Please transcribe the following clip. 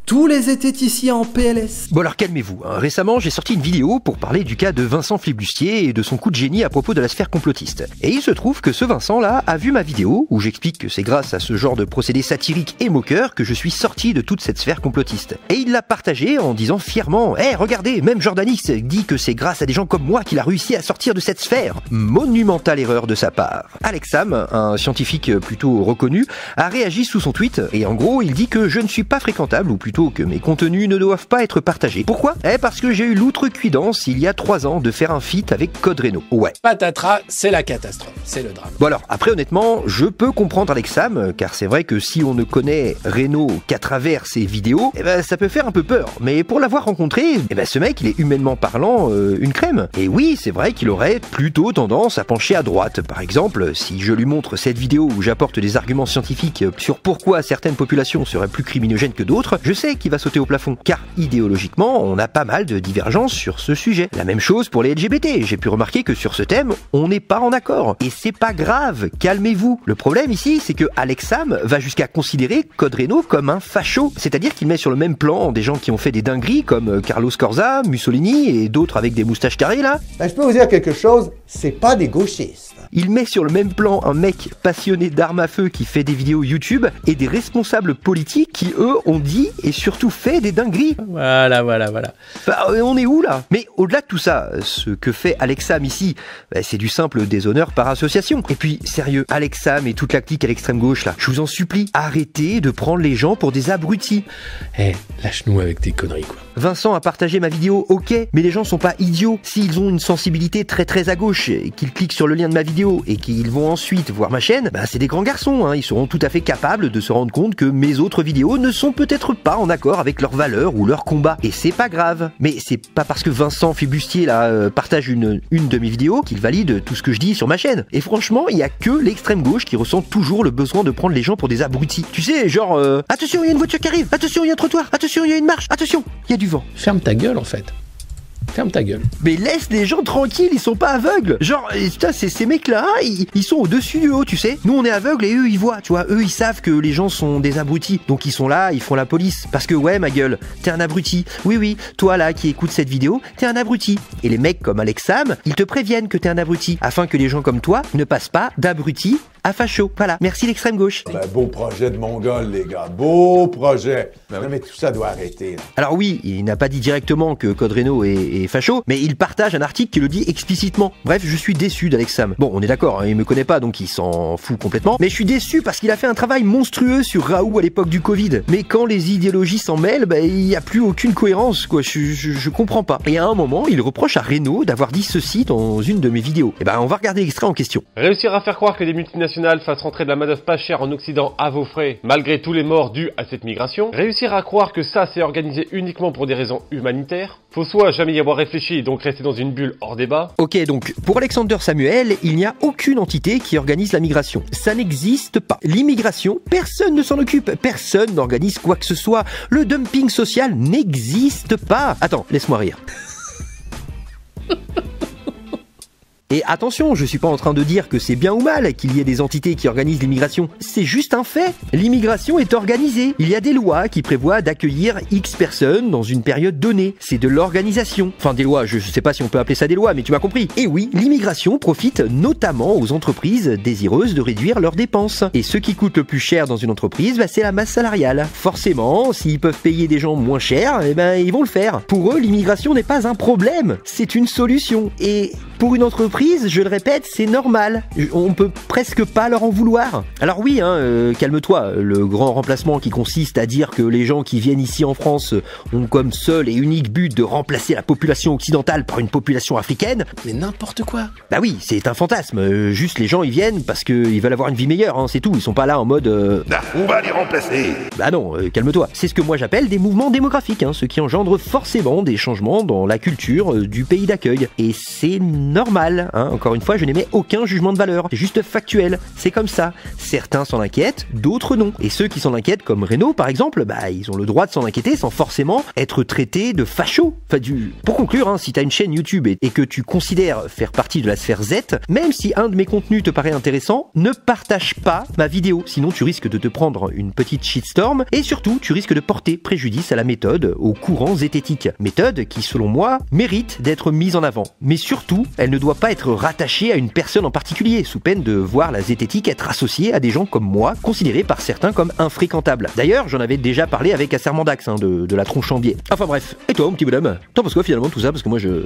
Tous les étaient ici en PLS. Bon alors calmez-vous, hein. Récemment j'ai sorti une vidéo pour parler du cas de Vincent Flibustier et de son coup de génie à propos de la sphère complotiste. Et il se trouve que ce Vincent là a vu ma vidéo où j'explique que c'est grâce à ce genre de procédé satirique et moqueur que je suis sorti de toute cette sphère complotiste. Et il l'a partagé en disant fièrement « Eh regardez, même Jordanix dit que c'est grâce à des gens comme moi qu'il a réussi à sortir de cette sphère !» Monumentale erreur de sa part. Alex Sam, un scientifique plutôt reconnu, a réagi sous son tweet et en gros il dit que je ne suis pas fréquentable ou plutôt que mes contenus ne doivent pas être partagés. Pourquoi ? Parce que j'ai eu l'outrecuidance il y a 3 ans de faire un feat avec Code Reno. Ouais. Patatras, c'est la catastrophe, c'est le drame. Bon alors, après honnêtement, je peux comprendre Alex Sam, car c'est vrai que si on ne connaît Reno qu'à travers ses vidéos, ça peut faire un peu peur. Mais pour l'avoir rencontré, ce mec il est humainement parlant une crème. Et oui, c'est vrai qu'il aurait plutôt tendance à pencher à droite. Par exemple, si je lui montre cette vidéo où j'apporte des arguments scientifiques sur pourquoi certaines populations seraient plus criminogènes que d'autres, je sais qu'il va sauter au plafond. Car idéologiquement, on a pas mal de divergences sur ce sujet. La même chose pour les LGBT. J'ai pu remarquer que sur ce thème, on n'est pas en accord. Et c'est pas grave, calmez-vous. Le problème ici, c'est que Alex Sam va jusqu'à considérer Code Reno comme un facho. C'est-à-dire qu'il met sur le même plan des gens qui ont fait des dingueries comme Carlos Corza, Mussolini et d'autres avec des moustaches carrées là. Je peux vous dire quelque chose, c'est pas des gauchistes. Il met sur le même plan un mec passionné d'armes à feu qui fait des vidéos YouTube et des responsables politiques qui, eux, ont dit et surtout fait des dingueries. Voilà. On est où là ? Mais au-delà de tout ça, ce que fait Alex Sam ici, c'est du simple déshonneur par association. Et puis, sérieux, Alex Sam et toute la clique à l'extrême gauche là, je vous en supplie, arrêtez de prendre les gens pour des abrutis. Lâche-nous avec tes conneries quoi. Vincent a partagé ma vidéo, ok, mais les gens sont pas idiots. S'ils ont une sensibilité très à gauche et qu'ils cliquent sur le lien de ma vidéo et qu'ils vont ensuite voir ma chaîne, c'est des grands garçons, hein. Ils seront tout à fait capables de se rendre compte que mes autres vidéos ne sont peut-être pas en accord avec leurs valeurs ou leurs combats. Et c'est pas grave. Mais c'est pas parce que Vincent Flibustier là partage une de mes vidéos qu'il valide tout ce que je dis sur ma chaîne. Et franchement, il y a que l'extrême gauche qui ressent toujours le besoin de prendre les gens pour des abrutis. Tu sais, genre attention, il y a une voiture qui arrive, attention, il y a un trottoir, attention, il y a une marche, attention, il y a du vent. Ferme ta gueule en fait. Ferme ta gueule. Mais laisse les gens tranquilles, ils sont pas aveugles. Genre, putain, ces mecs-là, ils sont au-dessus du haut, tu sais. Nous, on est aveugles et eux, ils voient, tu vois. Eux, ils savent que les gens sont des abrutis. Donc, ils sont là, ils font la police. Parce que, ouais, ma gueule, t'es un abruti. Oui, toi, là, qui écoutes cette vidéo, t'es un abruti. Et les mecs comme Alex Sam, ils te préviennent que t'es un abruti. Afin que les gens comme toi ne passent pas d'abruti à facho. Voilà. Merci l'extrême gauche. Beau projet de Mongol, les gars. Beau projet. Non, mais tout ça doit arrêter, là. Alors oui, il n'a pas dit directement que Code Reno est facho, mais il partage un article qui le dit explicitement. Bref, je suis déçu d'Alex Sam. Bon, on est d'accord, hein, il me connaît pas, donc il s'en fout complètement. Mais je suis déçu parce qu'il a fait un travail monstrueux sur Raoult à l'époque du Covid. Mais quand les idéologies s'en mêlent, il y a plus aucune cohérence, quoi. Je comprends pas. Et à un moment, il reproche à Reno d'avoir dit ceci dans une de mes vidéos. On va regarder l'extrait en question. Réussir à faire croire que des multinationales fassent rentrer de la main-d'œuvre pas chère en Occident à vos frais, malgré tous les morts dus à cette migration. Réussir à croire que ça c'est organisé uniquement pour des raisons humanitaires. Faut soit jamais y avoir réfléchi et donc rester dans une bulle hors débat. Ok, donc pour Alexander Samuel, il n'y a aucune entité qui organise la migration. Ça n'existe pas. L'immigration, personne ne s'en occupe. Personne n'organise quoi que ce soit. Le dumping social n'existe pas. Attends, laisse-moi rire. Et attention, je suis pas en train de dire que c'est bien ou mal qu'il y ait des entités qui organisent l'immigration. C'est juste un fait. L'immigration est organisée. Il y a des lois qui prévoient d'accueillir X personnes dans une période donnée. C'est de l'organisation. Enfin, des lois, je sais pas si on peut appeler ça des lois, mais tu m'as compris. Et oui, l'immigration profite notamment aux entreprises désireuses de réduire leurs dépenses. Et ce qui coûte le plus cher dans une entreprise, c'est la masse salariale. Forcément, s'ils peuvent payer des gens moins chers, ils vont le faire. Pour eux, l'immigration n'est pas un problème. C'est une solution. Et pour une entreprise, je le répète, c'est normal. On peut presque pas leur en vouloir. Alors oui, calme-toi, le grand remplacement qui consiste à dire que les gens qui viennent ici en France ont comme seul et unique but de remplacer la population occidentale par une population africaine. Mais n'importe quoi. Bah oui, c'est un fantasme. Juste les gens ils viennent parce qu'ils veulent avoir une vie meilleure, c'est tout. Ils sont pas là en mode on va les remplacer. Bah non, calme-toi. C'est ce que moi j'appelle des mouvements démographiques, ce qui engendre forcément des changements dans la culture du pays d'accueil. Et c'est normal. hein. Encore une fois, je n'émets aucun jugement de valeur, c'est juste factuel, c'est comme ça. Certains s'en inquiètent, d'autres non. Et ceux qui s'en inquiètent, comme Renault par exemple, bah ils ont le droit de s'en inquiéter sans forcément être traités de fachos. Enfin, Pour conclure, hein, si t'as une chaîne YouTube et que tu considères faire partie de la sphère Z, même si un de mes contenus te paraît intéressant, ne partage pas ma vidéo, sinon tu risques de te prendre une petite shitstorm et surtout tu risques de porter préjudice à la méthode, au courant zététique. Méthode qui, selon moi, mérite d'être mise en avant. Mais surtout, elle ne doit pas être rattachée à une personne en particulier, sous peine de voir la zététique être associée à des gens comme moi, considérés par certains comme infréquentables. D'ailleurs, j'en avais déjà parlé avec Acermandax, hein, de la tronche en biais. Enfin bref, et toi mon petit bonhomme, t'en penses quoi finalement de tout ça? Parce que moi je...